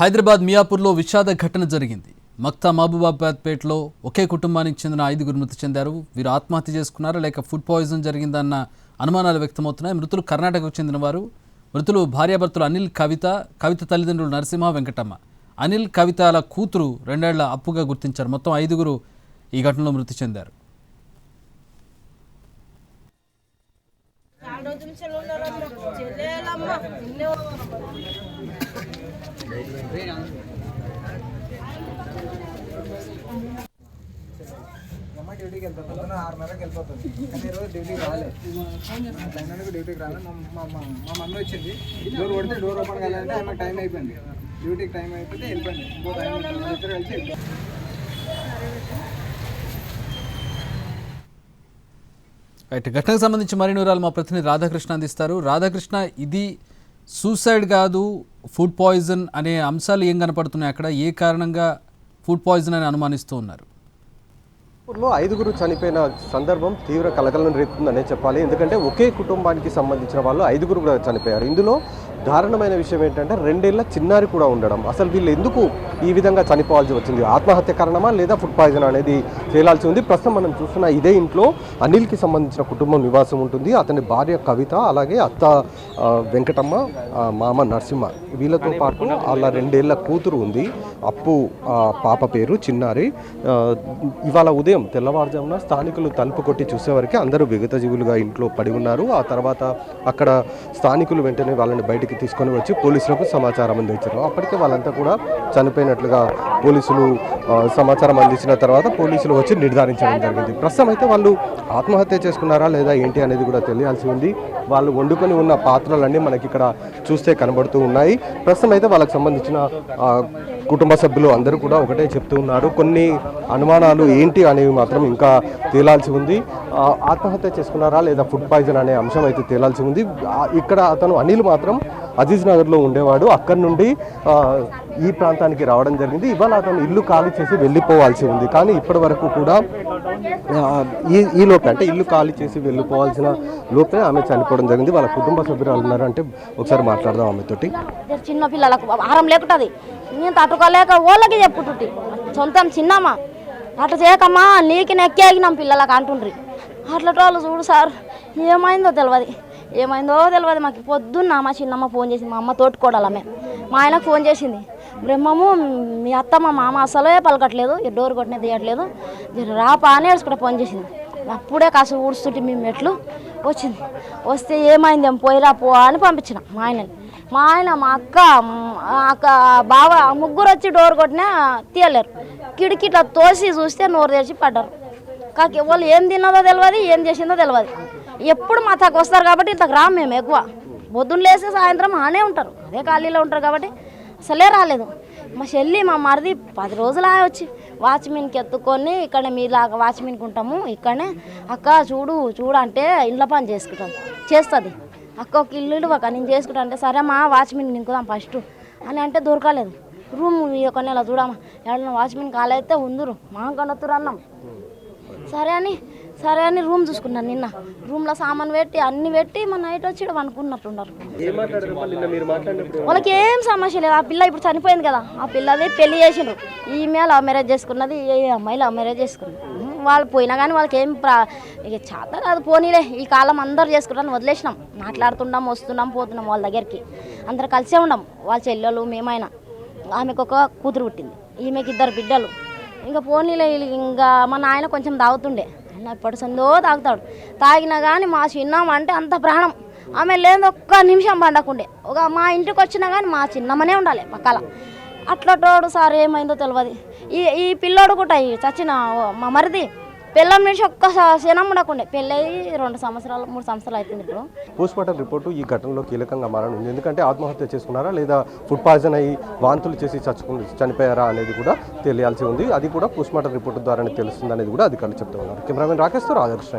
హైదరాబాద్ మియాపూర్లో విషాద ఘటన జరిగింది. మక్తా మహబూబాబాద్పేటలో ఒకే కుటుంబానికి చెందిన 5గురు మృతి చెందారు. వీరు ఆత్మహత్య చేసుకున్నారా లేక ఫుడ్ పాయిజన్ జరిగిందన్న అనుమానాలు వ్యక్తమవుతున్నాయి. మృతులు కర్ణాటకకు చెందిన వారు. మృతులు భార్యాభర్తలు అనిల్, కవిత తల్లిదండ్రులు నరసింహ, వెంకటమ్మ. అనిల్, కవితల కూతురు 2 ఏళ్ల అప్పుగా గుర్తించారు. మొత్తం 5గురు ఈ ఘటనలో మృతి చెందారు. డ్యూటీకి వెళ్తాను 6:30కి వెళ్ళిపోతుంది కానీ ఈరోజు డ్యూటీకి రాలేదు. డ్యూటీకి రాలేదు. మా మమ్మీ వచ్చింది, డోర్ కొడితే డోర్ ఓపెన్ కావాలంటే ఆమెకు టైం అయిపోయింది. డ్యూటీకి టైం అయిపోతే వెళ్ళిపోయింది. ఇంకో టైం ఇద్దరు కలిసి వెళ్ళిపోయింది. ఘటనకు సంబంధించి మరిన్ని వివరాలు మా ప్రతినిధి రాధాకృష్ణ అందిస్తారు. రాధాకృష్ణ, ఇది సూసైడ్ కాదు, ఫుడ్ పాయిజన్ అనే అంశాలు ఏం కనపడుతున్నాయి? అక్కడ ఏ కారణంగా ఫుడ్ పాయిజన్ అని అనుమానిస్తూ ఉన్నారు? 5గురు చనిపోయిన సందర్భం తీవ్ర కలకలం రేపుతుందనే చెప్పాలి. ఎందుకంటే ఒకే కుటుంబానికి సంబంధించిన వాళ్ళు 5గురు కూడా చనిపోయారు. ఇందులో దారుణమైన విషయం ఏంటంటే 2 ఏళ్ల చిన్నారి కూడా ఉండడం. అసలు వీళ్ళు ఎందుకు ఈ విధంగా చనిపోవాల్సి వచ్చింది? ఆత్మహత్య కారణమా లేదా ఫుడ్ పాయిజన్ అనేది తేలాల్సి ఉంది. ప్రస్తుతం మనం చూస్తున్న ఇదే ఇంట్లో అనిల్కి సంబంధించిన కుటుంబం నివాసం ఉంటుంది. అతని భార్య కవిత, అలాగే అత్త వెంకటమ్మ, మామ నరసింహ, వీళ్ళతో పాటు వాళ్ళ 2 ఏళ్ల కూతురు ఉంది, అప్పు పాప పేరు చిన్నారి. ఇవాళ ఉదయం తెల్లవారుజామున స్థానికులు తలుపు కొట్టి చూసేవరకు అందరూ విగతజీవులుగా ఇంట్లో పడి ఉన్నారు. ఆ తర్వాత అక్కడ స్థానికులు వెంటనే వాళ్ళని బయటికి తీసుకొని వచ్చి పోలీసులకు సమాచారం అందించారు. అప్పటికే వాళ్ళంతా కూడా చనిపోయినట్లుగా పోలీసులు సమాచారం అందించిన తర్వాత పోలీసులు వచ్చి నిర్ధారించడం జరిగింది. ప్రస్తుతం అయితే వాళ్ళు ఆత్మహత్య చేసుకున్నారా లేదా ఏంటి అనేది కూడా తెలియాల్సి ఉంది. వాళ్ళు వండుకొని ఉన్న పాత్రలన్నీ మనకి ఇక్కడ చూస్తే కనబడుతూ ఉన్నాయి. ప్రస్తుతం అయితే వాళ్ళకి సంబంధించిన కుటుంబ సభ్యులు అందరూ కూడా ఒకటే చెప్తూ ఉన్నారు. కొన్ని అనుమానాలు ఏంటి అనేవి మాత్రం ఇంకా తేలాల్సి ఉంది. ఆత్మహత్య చేసుకున్నారా లేదా ఫుడ్ పాయిజన్ అనే అంశం అయితే తేలాల్సి ఉంది. ఇక్కడ అతను అనిల్ మాత్రం అజీజ్ నగర్లో ఉండేవాడు. అక్కడి నుండి ఈ ప్రాంతానికి రావడం జరిగింది. ఇవాళ అతను ఇల్లు ఖాళీ చేసి వెళ్ళిపోవాల్సి ఉంది. కానీ ఇప్పటి వరకు కూడా ఈ లోపే, అంటే ఇల్లు ఖాళీ చేసి వెళ్ళిపోవాల్సిన లోపే ఆమె చనిపోవడం జరిగింది. వాళ్ళ కుటుంబ సభ్యురాలు ఉన్నారు, అంటే ఒకసారి మాట్లాడదాం ఆమెతోటి. చిన్న పిల్లలకు ఆహారం లేకుంటుంది, నేను తట్టుకోలేక వాళ్ళకి చెప్పుతుంటి సొంతం చిన్నమ్మా అట్లా చేయకమ్మా నీకు నెక్కేగినాం పిల్లలకు అంటుండ్రి. అట్లా వాళ్ళు చూడు సార్, ఏమైందో తెలియదు మాకు. పొద్దున్న మా చిన్నమ్మ ఫోన్ చేసింది, మా అమ్మ తోటికోడాలమ్మే, మా ఆయనకు ఫోన్ చేసింది. బ్రహ్మము మీ అత్త మా మామ అసలే పలకట్లేదు, డోర్ కొట్టిన తీయట్లేదు, రాపా అని ఏడ్చుకుంటే ఫోన్ చేసింది. అప్పుడే కాసు ఊడుస్తుంటే మేము మెట్లు వచ్చింది. వస్తే ఏమైంది పోయిరా పో అని పంపించిన మా ఆయనని. మా ఆయన, మా అక్క బావ ముగ్గురు వచ్చి డోర్ కొట్టినా తీయలేరు. కిటికీట్లా తోసి చూస్తే నోరు తెరిచి పడ్డారు. కాకి వాళ్ళు ఏం తిన్నదో తెలియదు, ఏం చేసిందో తెలియదు. ఎప్పుడు మా తాకు వస్తారు కాబట్టి ఇంతకు రాము మేము ఎక్కువ. పొద్దున్న లేసి సాయంత్రం ఆనే ఉంటారు, అదే ఖాళీలో ఉంటారు కాబట్టి అసలే రాలేదు. మా చెల్లి మా మరిది 10 రోజులు వచ్చి వాచ్మెన్కి ఎత్తుకొని ఇక్కడ మీలాగా వాచ్మెన్కి ఉంటాము ఇక్కడనే, అక్క చూడు అంటే ఇంట్లో పని చేస్తుంది. అక్క ఒక ఇల్లు ఒక నేను చేసుకుంటా అంటే, సరే మా వాచ్మెన్ నింకుదాం ఫస్ట్ అని అంటే దొరకలేదు. రూమ్ ఒక నెల చూడమ్మా, ఎవరైనా వాచ్మెన్ కాలైతే ఉందరు మా కొనొత్తురు అన్నాం. సరే అని రూమ్ చూసుకున్నాను. నిన్న రూమ్లో సామాన్ పెట్టి అన్ని పెట్టి మా నైట్ వచ్చి ఇక్కడ అనుకున్నట్టున్నారు. వాళ్ళకి ఏం సమస్య లేదు. ఆ పిల్ల ఇప్పుడు చనిపోయింది కదా, ఆ పిల్లది పెళ్లి చేసిండ్రు. ఈమె లవ్ మ్యారేజ్ చేసుకున్నది, ఏ అమ్మాయి లవ్ మ్యారేజ్ చేసుకున్నది. వాళ్ళు పోయినా కానీ వాళ్ళకి ఏం ఇక చేత కాదు, పోనీలే ఈ కాలం అందరు చేసుకుంటాను వదిలేసినాం. మాట్లాడుతున్నాం, వస్తున్నాం, పోతున్నాం వాళ్ళ దగ్గరికి, అందరు కలిసే ఉన్నాం. వాళ్ళ చెల్లెలు మేమైనా. ఆమెకు ఒక కూతురు పుట్టింది, ఈమెకి 2 బిడ్డలు. ఇంకా పోనీలే. ఇంకా మా నాయన కొంచెం తాగుతుండే, ఇప్పటి సందో తాగుతాడు. తాగినా కానీ మా చిన్నమ్మ అంటే అంత ప్రాణం. ఆమె లేదు ఒక్క నిమిషం పండకుండే. మా ఇంటికి వచ్చినా కానీ మా చిన్నమ్మనే ఉండాలి పక్కల. అట్లా తోడు సార్ ఏమైందో తెలియదు. ఈ పిల్లోడు కూడా చచ్చిన మా మరిది పిల్లం నుంచి ఒక్క క్షణం ఉండకుండే. పెళ్ళి 2 సంవత్సరాలు 3 సంవత్సరాలు అవుతుంది. ఇప్పుడు పోస్ట్మార్టం రిపోర్టు ఈ ఘటనలో కీలకంగా మారనుంది. ఎందుకంటే ఆత్మహత్య చేసుకున్నారా లేదా ఫుడ్ పాయిజన్ అయ్యి వాంతులు చేసి చనిపోయారా అనేది కూడా తెలియాల్సి ఉంది. అది కూడా పోస్ట్మార్టం రిపోర్టు ద్వారానే తెలుస్తుంది అనేది కూడా అధికారులు చెప్తూ ఉన్నారు. కెమెరామెన్ రాకేష్ తో రాధాకృష్ణ.